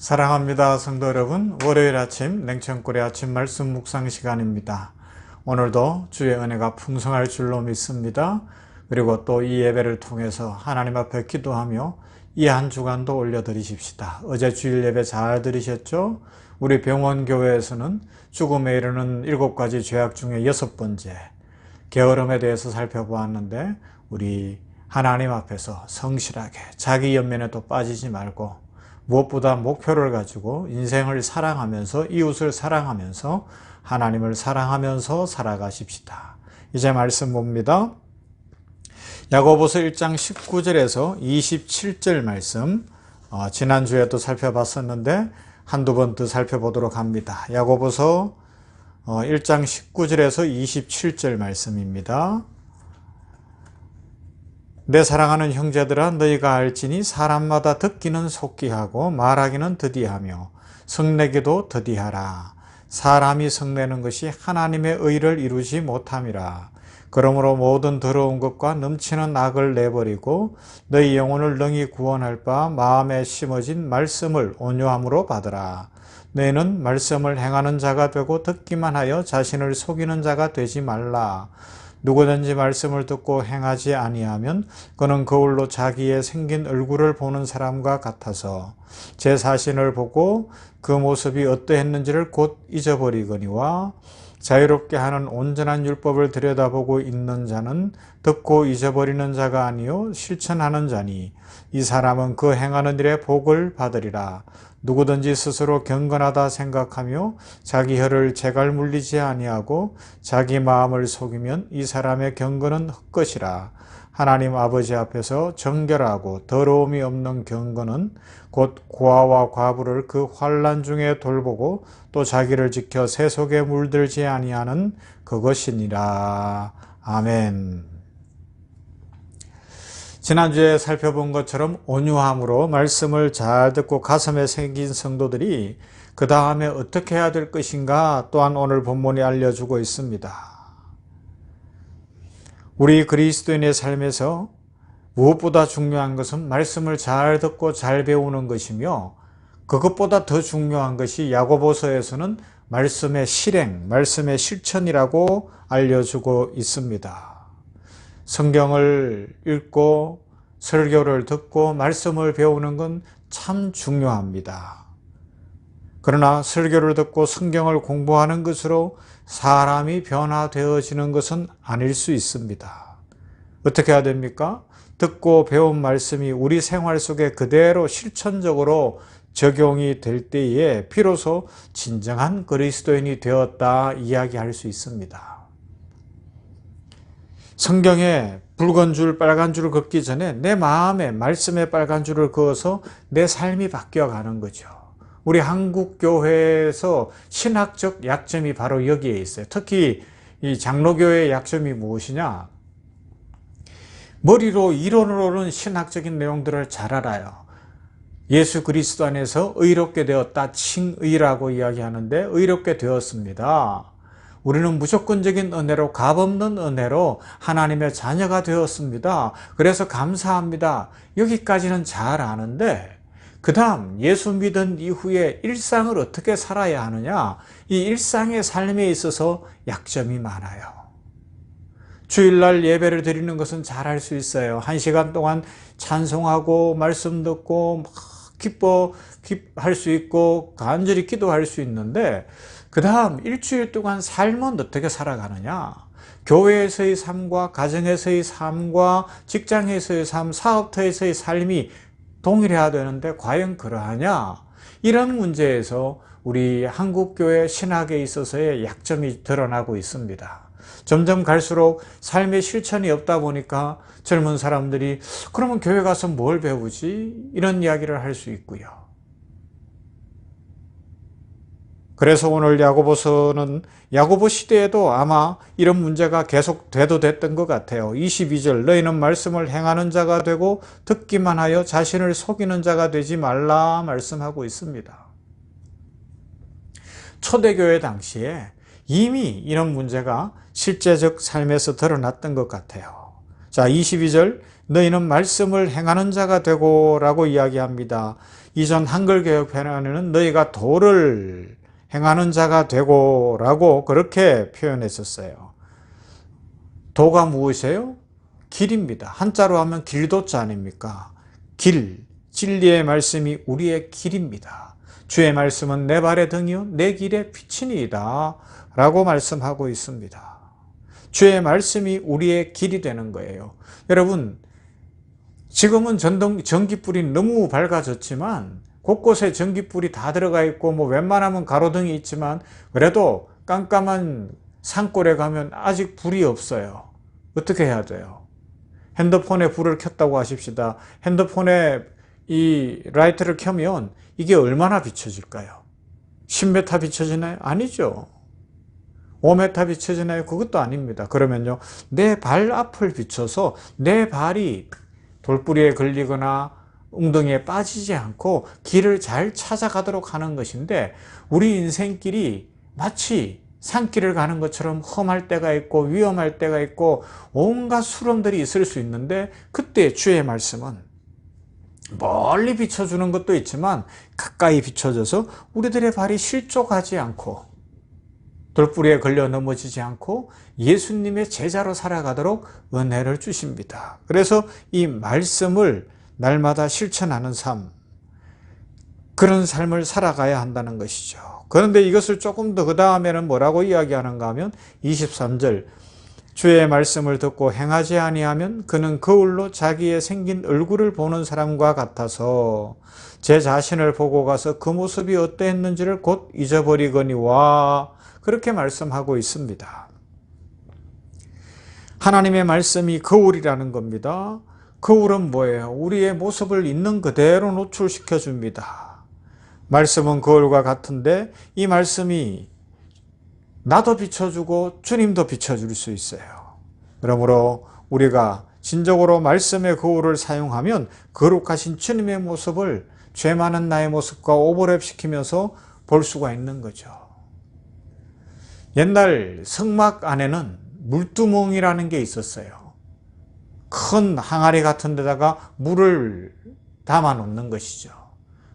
사랑합니다, 성도 여러분. 월요일 아침 냉천골의 아침 말씀 묵상 시간입니다. 오늘도 주의 은혜가 풍성할 줄로 믿습니다. 그리고 또 이 예배를 통해서 하나님 앞에 기도하며 이 한 주간도 올려드리십시다. 어제 주일 예배 잘 들으셨죠? 우리 병원교회에서는 죽음에 이르는 7가지 죄악 중에 6번째 게으름에 대해서 살펴보았는데, 우리 하나님 앞에서 성실하게 자기 연민에도 빠지지 말고 무엇보다 목표를 가지고 인생을 사랑하면서 이웃을 사랑하면서 하나님을 사랑하면서 살아가십시다. 이제 말씀 봅니다. 야고보서 1장 19절에서 27절 말씀, 지난주에도 살펴봤었는데 한두 번 더 살펴보도록 합니다. 야고보서 1장 19절에서 27절 말씀입니다. 내 사랑하는 형제들아, 너희가 알지니 사람마다 듣기는 속기하고 말하기는 더디하며 성내기도 더디하라. 사람이 성내는 것이 하나님의 의를 이루지 못함이라. 그러므로 모든 더러운 것과 넘치는 악을 내버리고 너희 영혼을 능히 구원할 바 마음에 심어진 말씀을 온유함으로 받으라. 너희는 말씀을 행하는 자가 되고 듣기만 하여 자신을 속이는 자가 되지 말라. 누구든지 말씀을 듣고 행하지 아니하면 그는 거울로 자기의 생긴 얼굴을 보는 사람과 같아서 제 자신을 보고 그 모습이 어떠했는지를 곧 잊어버리거니와, 자유롭게 하는 온전한 율법을 들여다보고 있는 자는 듣고 잊어버리는 자가 아니요 실천하는 자니 이 사람은 그 행하는 일에 복을 받으리라. 누구든지 스스로 경건하다 생각하며 자기 혀를 재갈 물리지 아니하고 자기 마음을 속이면 이 사람의 경건은 헛것이라. 하나님 아버지 앞에서 정결하고 더러움이 없는 경건은 곧 고아와 과부를 그 환난 중에 돌보고 또 자기를 지켜 새 속에 물들지 아니하는 그것이니라. 아멘. 지난주에 살펴본 것처럼 온유함으로 말씀을 잘 듣고 가슴에 새긴 성도들이 그 다음에 어떻게 해야 될 것인가 또한 오늘 본문이 알려주고 있습니다. 우리 그리스도인의 삶에서 무엇보다 중요한 것은 말씀을 잘 듣고 잘 배우는 것이며, 그것보다 더 중요한 것이 야고보서에서는 말씀의 실행, 말씀의 실천이라고 알려주고 있습니다. 성경을 읽고 설교를 듣고 말씀을 배우는 건 참 중요합니다. 그러나 설교를 듣고 성경을 공부하는 것으로 사람이 변화되어지는 것은 아닐 수 있습니다. 어떻게 해야 됩니까? 듣고 배운 말씀이 우리 생활 속에 그대로 실천적으로 적용이 될 때에 비로소 진정한 그리스도인이 되었다 이야기할 수 있습니다. 성경에 붉은 줄 빨간 줄을 긋기 전에 내 마음에 말씀의 빨간 줄을 그어서 내 삶이 바뀌어가는 거죠. 우리 한국교회에서 신학적 약점이 바로 여기에 있어요. 특히 이 장로교회의 약점이 무엇이냐? 머리로 이론으로는 신학적인 내용들을 잘 알아요. 예수 그리스도 안에서 의롭게 되었다, 칭의라고 이야기하는데 의롭게 되었습니다. 우리는 무조건적인 은혜로, 값없는 은혜로 하나님의 자녀가 되었습니다. 그래서 감사합니다. 여기까지는 잘 아는데 그 다음 예수 믿은 이후에 일상을 어떻게 살아야 하느냐, 이 일상의 삶에 있어서 약점이 많아요. 주일날 예배를 드리는 것은 잘 할 수 있어요. 1시간 동안 찬송하고 말씀 듣고 막 기뻐할 수 있고 간절히 기도할 수 있는데, 그 다음 일주일 동안 삶은 어떻게 살아가느냐, 교회에서의 삶과 가정에서의 삶과 직장에서의 삶, 사업터에서의 삶이 동일해야 되는데 과연 그러하냐, 이런 문제에서 우리 한국교회 신학에 있어서의 약점이 드러나고 있습니다. 점점 갈수록 삶의 실천이 없다 보니까 젊은 사람들이 그러면 교회 가서 뭘 배우지? 이런 이야기를 할 수 있고요. 그래서 오늘 야고보서는 야고보 시대에도 아마 이런 문제가 계속 돼도 됐던 것 같아요. 22절, 너희는 말씀을 행하는 자가 되고 듣기만 하여 자신을 속이는 자가 되지 말라 말씀하고 있습니다. 초대교회 당시에 이미 이런 문제가 실제적 삶에서 드러났던 것 같아요. 자, 22절, 너희는 말씀을 행하는 자가 되고 라고 이야기합니다. 이전 한글개혁편에는 너희가 도를 행하는 자가 되고 라고 그렇게 표현했었어요. 도가 무엇이에요? 길입니다. 한자로 하면 길도자 아닙니까? 길, 진리의 말씀이 우리의 길입니다. 주의 말씀은 내 발의 등이요 내 길의 빛이니이다 라고 말씀하고 있습니다. 주의 말씀이 우리의 길이 되는 거예요. 여러분, 지금은 전기불이 너무 밝아졌지만 곳곳에 전기불이 다 들어가 있고 웬만하면 가로등이 있지만 그래도 깜깜한 산골에 가면 아직 불이 없어요. 어떻게 해야 돼요? 핸드폰에 불을 켰다고 하십시다. 핸드폰에 이 라이트를 켜면 이게 얼마나 비춰질까요? 10m 비춰지나요? 아니죠. 5m 비춰지나요? 그것도 아닙니다. 그러면요, 내 발 앞을 비춰서 내 발이 돌뿌리에 걸리거나 웅덩이에 빠지지 않고 길을 잘 찾아가도록 하는 것인데, 우리 인생길이 마치 산길을 가는 것처럼 험할 때가 있고 위험할 때가 있고 온갖 수렁들이 있을 수 있는데, 그때 주의 말씀은 멀리 비춰주는 것도 있지만 가까이 비춰져서 우리들의 발이 실족하지 않고 돌뿌리에 걸려 넘어지지 않고 예수님의 제자로 살아가도록 은혜를 주십니다. 그래서 이 말씀을 날마다 실천하는 삶, 그런 삶을 살아가야 한다는 것이죠. 그런데 이것을 조금 더 그 다음에는 뭐라고 이야기하는가 하면 23절, 주의 말씀을 듣고 행하지 아니하면 그는 거울로 자기의 생긴 얼굴을 보는 사람과 같아서 제 자신을 보고 가서 그 모습이 어떠했는지를 곧 잊어버리거니와, 그렇게 말씀하고 있습니다. 하나님의 말씀이 거울이라는 겁니다. 거울은 뭐예요? 우리의 모습을 있는 그대로 노출시켜 줍니다. 말씀은 거울과 같은데 이 말씀이 나도 비춰주고 주님도 비춰줄 수 있어요. 그러므로 우리가 진정으로 말씀의 거울을 사용하면 거룩하신 주님의 모습을 죄 많은 나의 모습과 오버랩시키면서 볼 수가 있는 거죠. 옛날 성막 안에는 물두멍이라는 게 있었어요. 큰 항아리 같은 데다가 물을 담아 놓는 것이죠.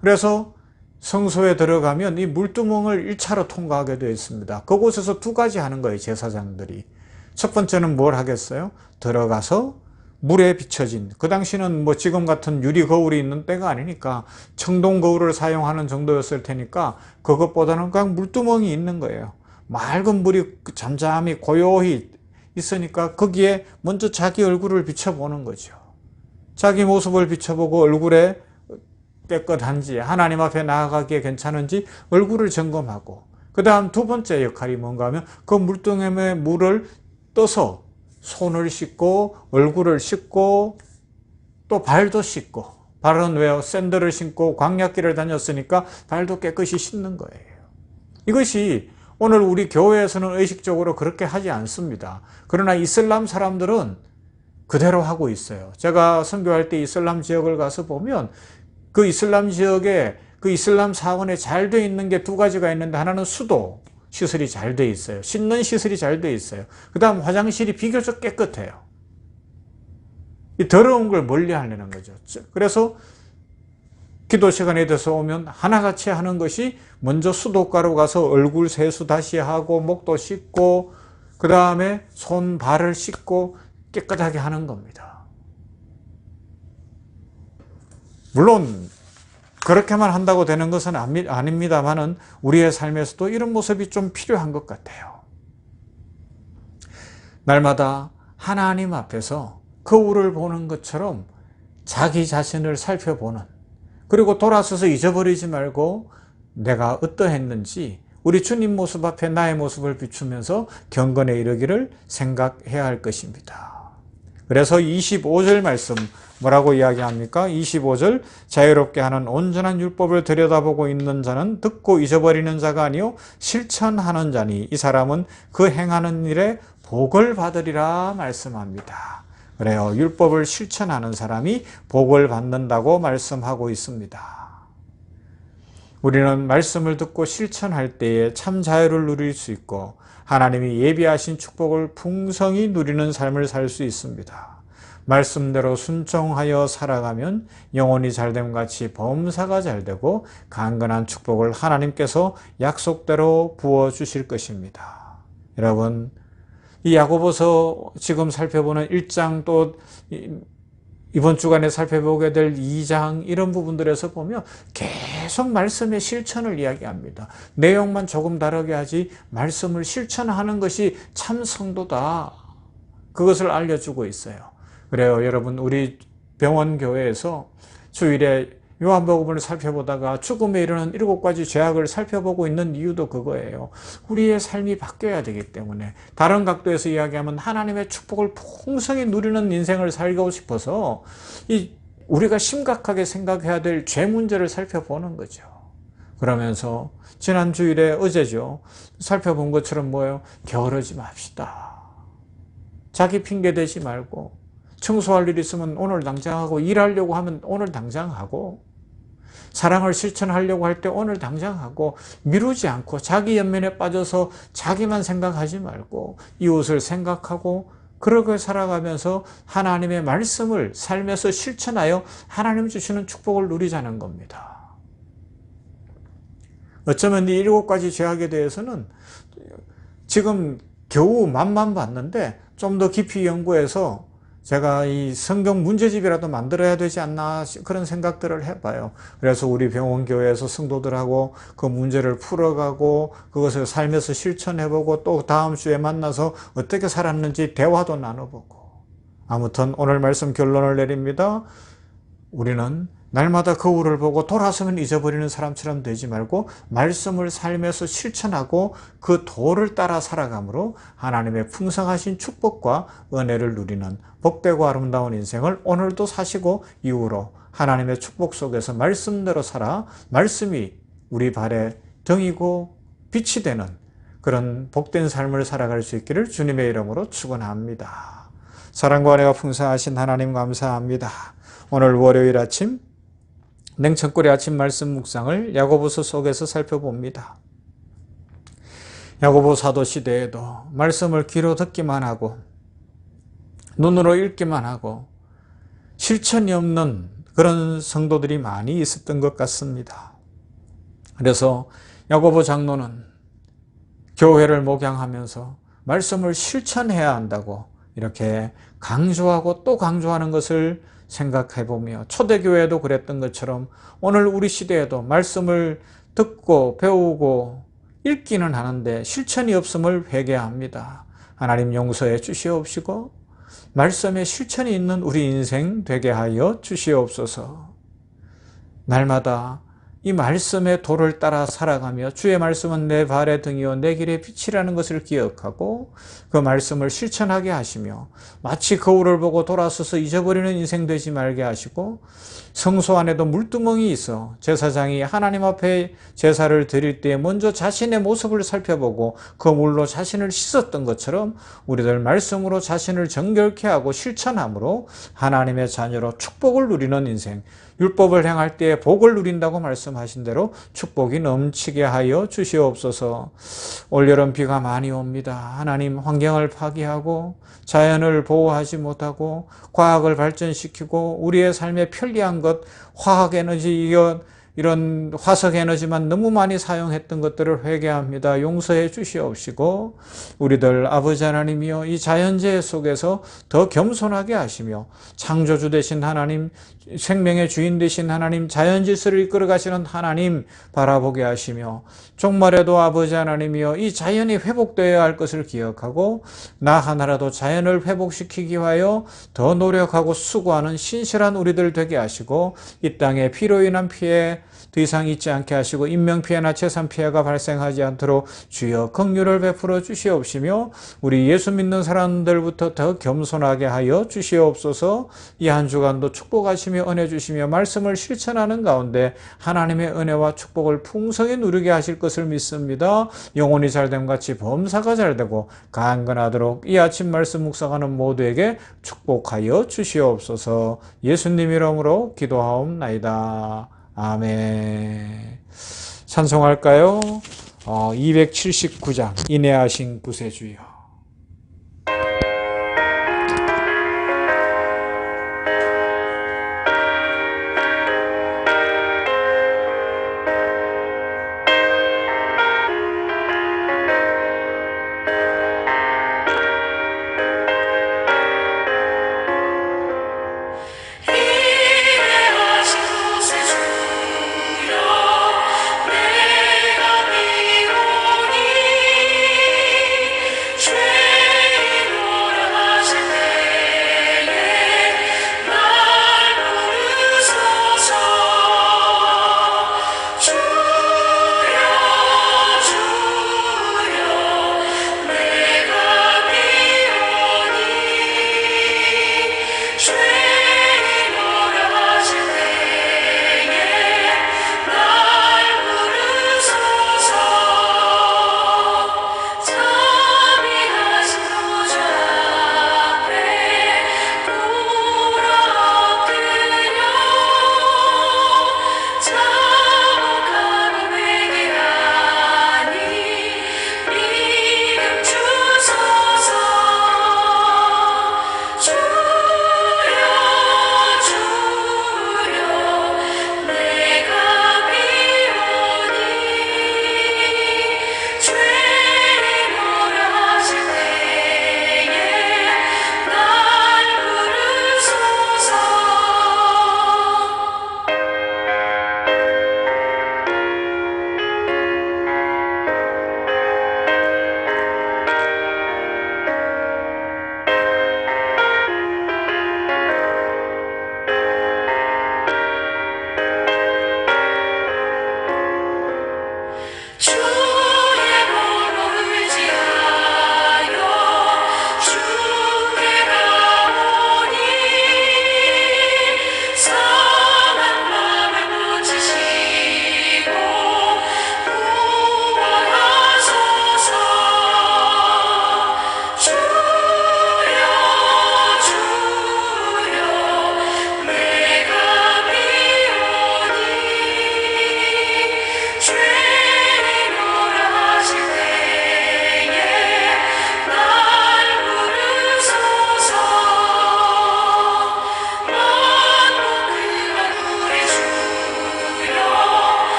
그래서 성소에 들어가면 이 물두멍을 1차로 통과하게 되어 있습니다. 그곳에서 두 가지 하는 거예요, 제사장들이. 첫 번째는 뭘 하겠어요? 들어가서 물에 비춰진, 그 당시는 지금 같은 유리 거울이 있는 때가 아니니까 청동 거울을 사용하는 정도였을 테니까 그것보다는 그냥 물두멍이 있는 거예요. 맑은 물이 잠잠히 고요히 있으니까 거기에 먼저 자기 얼굴을 비춰보는 거죠. 자기 모습을 비춰보고 얼굴에 깨끗한지, 하나님 앞에 나아가기에 괜찮은지 얼굴을 점검하고, 그 다음 두 번째 역할이 뭔가 하면 그 물동에 물을 떠서 손을 씻고 얼굴을 씻고 또 발도 씻고, 발은 왜요? 샌들을 신고 광야길을 다녔으니까 발도 깨끗이 씻는 거예요. 이것이 오늘 우리 교회에서는 의식적으로 그렇게 하지 않습니다. 그러나 이슬람 사람들은 그대로 하고 있어요. 제가 선교할 때 이슬람 지역을 가서 보면 그 이슬람 지역에 그 이슬람 사원에 잘 돼 있는 게 두 가지가 있는데, 하나는 수도 시설이 잘 돼 있어요. 씻는 시설이 잘 돼 있어요. 그 다음 화장실이 비교적 깨끗해요. 이 더러운 걸 멀리 하려는 거죠. 그래서 기도 시간에 돼서 오면 하나같이 하는 것이 먼저 수도가로 가서 얼굴 세수 다시 하고 목도 씻고 그 다음에 손 발을 씻고 깨끗하게 하는 겁니다. 물론 그렇게만 한다고 되는 것은 아닙니다만은 우리의 삶에서도 이런 모습이 좀 필요한 것 같아요. 날마다 하나님 앞에서 거울을 보는 것처럼 자기 자신을 살펴보는, 그리고 돌아서서 잊어버리지 말고 내가 어떠했는지 우리 주님 모습 앞에 나의 모습을 비추면서 경건에 이르기를 생각해야 할 것입니다. 그래서 25절 말씀 뭐라고 이야기합니까? 25절, 자유롭게 하는 온전한 율법을 들여다보고 있는 자는 듣고 잊어버리는 자가 아니요 실천하는 자니 이 사람은 그 행하는 일에 복을 받으리라 말씀합니다. 그래요. 율법을 실천하는 사람이 복을 받는다고 말씀하고 있습니다. 우리는 말씀을 듣고 실천할 때에 참 자유를 누릴 수 있고 하나님이 예비하신 축복을 풍성히 누리는 삶을 살 수 있습니다. 말씀대로 순종하여 살아가면 영혼이 잘됨 같이 범사가 잘되고 강건한 축복을 하나님께서 약속대로 부어주실 것입니다. 여러분, 이 야고보서 지금 살펴보는 1장 또 이번 주간에 살펴보게 될 2장 이런 부분들에서 보면 계속 말씀의 실천을 이야기합니다. 내용만 조금 다르게 하지 말씀을 실천하는 것이 참 성도다. 그것을 알려주고 있어요. 그래요. 여러분, 우리 병원교회에서 주일에 요한복음을 살펴보다가 죽음에 이르는 7가지 죄악을 살펴보고 있는 이유도 그거예요. 우리의 삶이 바뀌어야 되기 때문에. 다른 각도에서 이야기하면 하나님의 축복을 풍성히 누리는 인생을 살고 싶어서 우리가 심각하게 생각해야 될 죄 문제를 살펴보는 거죠. 그러면서 지난 주일에 어제죠. 살펴본 것처럼 뭐예요? 게으르지 맙시다. 자기 핑계 대지 말고 청소할 일 있으면 오늘 당장 하고 일하려고 하면 오늘 당장 하고 사랑을 실천하려고 할 때 오늘 당장 하고 미루지 않고 자기 연민에 빠져서 자기만 생각하지 말고 이웃을 생각하고 그렇게 살아가면서 하나님의 말씀을 삶에서 실천하여 하나님 주시는 축복을 누리자는 겁니다. 어쩌면 이 7가지 죄악에 대해서는 지금 겨우 맛만 봤는데 좀 더 깊이 연구해서 제가 이 성경 문제집이라도 만들어야 되지 않나 그런 생각들을 해봐요. 그래서 우리 병원교회에서 성도들하고 그 문제를 풀어가고 그것을 삶에서 실천해보고 또 다음 주에 만나서 어떻게 살았는지 대화도 나눠보고. 아무튼 오늘 말씀 결론을 내립니다. 우리는 날마다 거울을 보고 돌아서면 잊어버리는 사람처럼 되지 말고 말씀을 삶에서 실천하고 그 도를 따라 살아감으로 하나님의 풍성하신 축복과 은혜를 누리는 복되고 아름다운 인생을 오늘도 사시고 이후로 하나님의 축복 속에서 말씀대로 살아 말씀이 우리 발에 등이고 빛이 되는 그런 복된 삶을 살아갈 수 있기를 주님의 이름으로 축원합니다. 사랑과 은혜가 풍성하신 하나님 감사합니다. 오늘 월요일 아침 냉천골의 아침 말씀 묵상을 야고보서 속에서 살펴봅니다. 야고보 사도 시대에도 말씀을 귀로 듣기만 하고 눈으로 읽기만 하고 실천이 없는 그런 성도들이 많이 있었던 것 같습니다. 그래서 야고보 장로는 교회를 목양하면서 말씀을 실천해야 한다고 이렇게 강조하고 또 강조하는 것을 생각해보며 초대교회도 그랬던 것처럼 오늘 우리 시대에도 말씀을 듣고 배우고 읽기는 하는데 실천이 없음을 회개합니다. 하나님 용서해 주시옵시고 말씀에 실천이 있는 우리 인생 되게 하여 주시옵소서. 날마다 이 말씀의 도를 따라 살아가며 주의 말씀은 내 발의 등이요 내 길의 빛이라는 것을 기억하고 그 말씀을 실천하게 하시며 마치 거울을 보고 돌아서서 잊어버리는 인생 되지 말게 하시고 성소 안에도 물두멍이 있어 제사장이 하나님 앞에 제사를 드릴 때 먼저 자신의 모습을 살펴보고 그 물로 자신을 씻었던 것처럼 우리들 말씀으로 자신을 정결케 하고 실천함으로 하나님의 자녀로 축복을 누리는 인생, 율법을 행할 때에 복을 누린다고 말씀하신 대로 축복이 넘치게 하여 주시옵소서. 올여름 비가 많이 옵니다. 하나님 환경을 파괴하고 자연을 보호하지 못하고 과학을 발전시키고 우리의 삶에 편리한 것, 화학에너지 이런 화석에너지만 너무 많이 사용했던 것들을 회개합니다. 용서해 주시옵시고 우리들 아버지 하나님이여 이 자연재해 속에서 더 겸손하게 하시며 창조주 되신 하나님, 생명의 주인 되신 하나님, 자연질서를 이끌어 가시는 하나님 바라보게 하시며 종말에도 아버지 하나님이여 이 자연이 회복되어야 할 것을 기억하고 나 하나라도 자연을 회복시키기 위하여 더 노력하고 수고하는 신실한 우리들 되게 하시고 이 땅에 피로 인한 피해 더 이상 있지 않게 하시고 인명피해나 재산피해가 발생하지 않도록 주여 긍휼을 베풀어 주시옵시며 우리 예수 믿는 사람들부터 더 겸손하게 하여 주시옵소서. 이 한 주간도 축복하시며 은혜 주시며 말씀을 실천하는 가운데 하나님의 은혜와 축복을 풍성히 누리게 하실 것을 믿습니다. 영혼이 잘됨 같이 범사가 잘되고 강건하도록 이 아침 말씀 묵상하는 모두에게 축복하여 주시옵소서. 예수님 이름으로 기도하옵나이다. 아멘. 찬송할까요? 279장 인내하신 구세주여.